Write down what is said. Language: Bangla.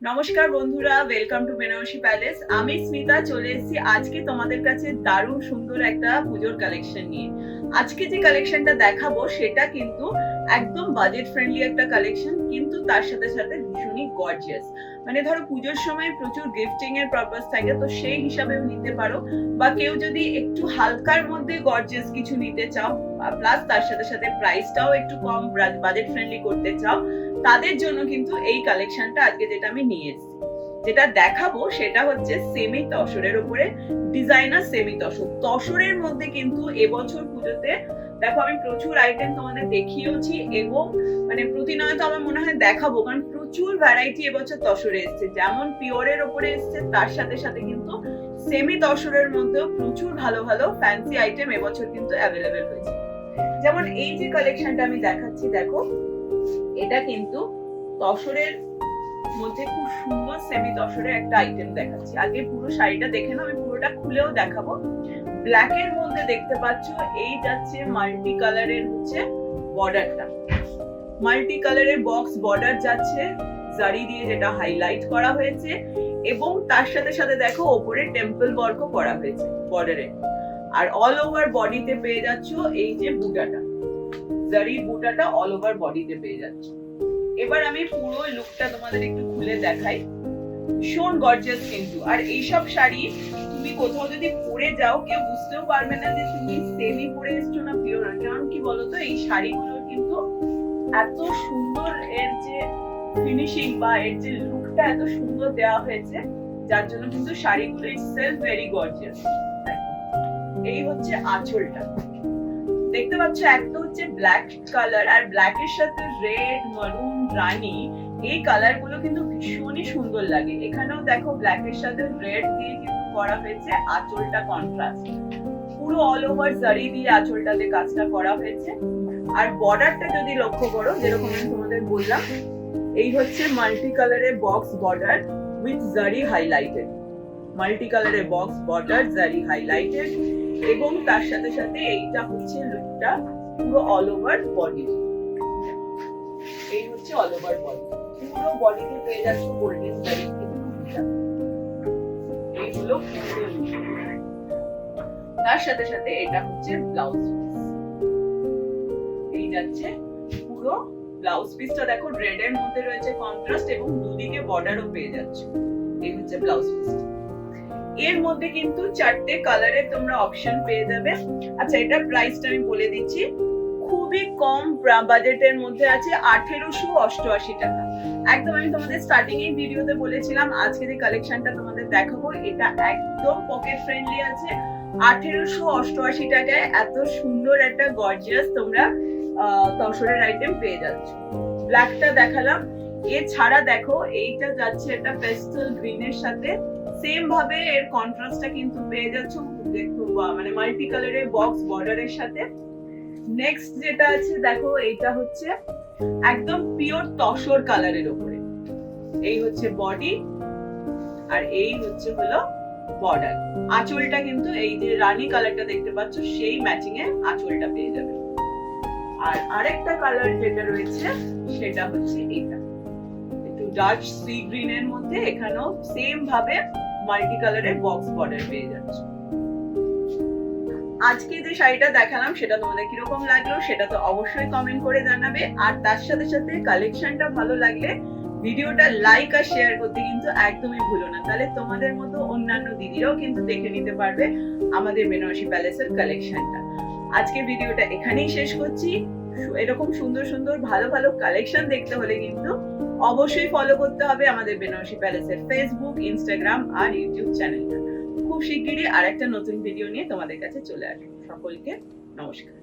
নমস্কার বন্ধুরা, ওয়েলকাম টু বেনারসি প্যালেস। আমি স্মিতা চলে এসেছি আজকে তোমাদের কাছে দারুণ সুন্দর একটা পুজোর কালেকশন নিয়ে। আজকে যে কালেকশনটা দেখাবো সেটা কিন্তু একদম বাজেট ফ্রেন্ডলি একটা কালেকশন, কিন্তু তার সাথে সাথে ভীষণই গর্জিয়াস। মানে ধরো পুজোর সময় প্রচুর গিফটিং এর পারপাস থাকে, তো সেই হিসাবেও নিতে পারো, বা কেউ যদি একটু হালকার মধ্যে গর্জিয়াস কিছু নিতে চাও, প্লাস তার সাথে সাথে প্রাইসটাও একটু কম বাজেট ফ্রেন্ডলি করতে চাও, তাদের জন্য কিন্তু এই কালেকশনটা আজকে যেটা আমি নিয়ে এসেছি, যেটা দেখাবো সেটা হচ্ছে সেমি তসরের উপরে ডিজাইনার সেমি তসর। তসরের মধ্যে কিন্তু এবছর পুজোতে দেখো আমি প্রচুর আইটেম তোমাদের দেখিয়েছি, এবং মানে প্রতিনিয়ত আমার মনে হয় দেখাবো, কারণ প্রচুর ভ্যারাইটি এবছর তসরে এসছে। যেমন পিওরের উপরে এসছে, তার সাথে সাথে কিন্তু সেমি তসরের মধ্যেও প্রচুর ভালো ভালো ফ্যান্সি আইটেম এবছর কিন্তু অ্যাভেলেবেল হয়েছে। যেমন এই যে কালেকশনটা আমি দেখাচ্ছি, দেখো এটা কিন্তু তসরের মধ্যে খুব সুন্দর সেমি তসরের একটা আইটেম দেখাচ্ছি। আগে পুরো শাড়িটা দেখে নাও, আমি পুরোটা খুলেও দেখাবো। ব্ল্যাক এর মধ্যে দেখতে পাচ্ছ এই যাচ্ছে মাল্টি কালারের হচ্ছে বর্ডারটা, মাল্টি কালারের বক্স বর্ডার যাচ্ছে জারি দিয়ে, যেটা হাইলাইট করা হয়েছে, এবং তার সাথে সাথে দেখো ওপরে টেম্পল ওয়ার্কও করা হয়েছে বর্ডারে। আর অল ওভার বডিতে পেয়ে যাচ্ছ এই যে বুটাটা, জারির বুটাটা অল ওভার বডিতে পেয়ে যাচ্ছে। এবার আমি পুরো লুকটা তোমাদের একটু খুলে দেখাই। ভীষণ গর্জিয়াস কিন্তু, আর এইসব শাড়ি তুমি কোথাও যদি পরে যাও কেউ বুঝতেও পারবে না যে তুমি সেমি পরে এসছো না পিওর। কারণ কি বলতো, এই শাড়িগুলোর কিন্তু এত সুন্দর এর যে ফিনিশিং বা এর যে লুকটা এত সুন্দর দেওয়া হয়েছে, যার জন্য কিন্তু শাড়িগুলো ইটসেলফ ভেরি গর্জিয়াস। এই হচ্ছে আঁচলটা, দেখতে পাচ্ছ একটা হচ্ছে ব্ল্যাক কালার, আর ব্ল্যাক এর সাথে রেড, মারুন, রানী, এই কালার গুলো কিন্তু ভীষণই সুন্দর লাগে। এখানেও দেখো ব্ল্যাক এর সাথে রেড দিয়ে কিন্তু করা হয়েছে আঁচলটা কন্ট্রাস্ট, পুরো অল ওভার জারি দিয়ে আঁচলটাতে কাজটা করা হয়েছে। আর বর্ডারটা যদি লক্ষ্য করো, যেরকম আমি তোমাদের বললাম, এই হচ্ছে মাল্টি কালারের বক্স বর্ডার উইথ জারি হাইলাইটেড, মাল্টি কালারের বক্স বর্ডার জারি হাইলাইটেড, এবং তার সাথে সাথে এইটা হচ্ছে লুকটা পুরো অল ওভার বডি। এই হচ্ছে অল ওভার বডি, পুরো বডিতে পেয়ে যাচ্ছে গোল্ডেন জারি। এইগুলো তার সাথে সাথে এটা হচ্ছে ব্লাউজ পিস, এই যাচ্ছে পুরো ব্লাউজ পিসটা। দেখো রেড এর মধ্যে রয়েছে কন্ট্রাস্ট, এবং দুদিকে বর্ডারও পেয়ে যাচ্ছে। এই হচ্ছে ব্লাউজ পিস। এর মধ্যে কিন্তু চারটে কালারের তোমরা অপশন পেয়ে যাবে। আচ্ছা, এটার প্রাইসটা আমি বলে দিচ্ছি, খুবই কম বাজেটের মধ্যে আছে, 1888 টাকা। একদম আমি তোমাদের স্টার্টিং এই ভিডিওতে বলেছিলাম আজকে যে কালেকশনটা তোমাদের দেখাবো এটা একদম পকেট ফ্রেন্ডলি আছে। 1888 টাকায় এত সুন্দর একটা গর্জিয়াস তোমরা তসরের আইটেম পেয়ে যাচ্ছ। ব্ল্যাকটা দেখালাম, এছাড়া দেখো এইটা যাচ্ছে একটা পেস্টেল গ্রিনের সাথে, সেম ভাবে এর কন্ট্রাস্টটা কিন্তু পেয়ে যাচ্ছ, দেখো মানে মাল্টি কালারের বক্স বর্ডারের সাথে। নেক্সট যেটা আছে দেখো, এইটা হচ্ছে একদম পিওর তসর কালারের উপরে, এই হচ্ছে বডি, আর এই হচ্ছে হলো বর্ডার। আঁচলটা কিন্তু এই যে রানী কালারটা দেখতে পাচ্ছ সেই ম্যাচিং এ আঁচলটা পেয়ে যাবে। আর আরেকটা কালার যেটা রয়েছে সেটা হচ্ছে এটা, একটু ডার্ক সি গ্রিন এর মধ্যে, এখানেও সেম ভাবে মাল্টি কালারের বক্স বর্ডার পেয়ে যাচ্ছে। আজকে যে শাড়িটা দেখালাম সেটা তোমাদের কিরকম লাগলো সেটা তো অবশ্যই কমেন্ট করে জানাবে। আর তার সাথে সাথে কালেকশনটা ভালো লাগলে ভিডিওটা লাইক আর শেয়ার করতে কিন্তু একদমই ভুলো না, তাহলে তোমাদের মতো অন্যান্য দিদিরাও কিন্তু দেখে নিতে পারবে আমাদের বেনারসি প্যালেসের কালেকশনটা। আজকে ভিডিওটা এখানেই শেষ করছি। এরকম সুন্দর সুন্দর ভালো ভালো কালেকশন দেখতে হলে কিন্তু অবশ্যই ফলো করতে হবে আমাদের বেনারসি প্যালেসের ফেসবুক, ইনস্টাগ্রাম আর ইউটিউব চ্যানেলটা। খুব শিগগিরই আরেকটা নতুন ভিডিও নিয়ে তোমাদের কাছে চলে আসবো। সকলকে নমস্কার।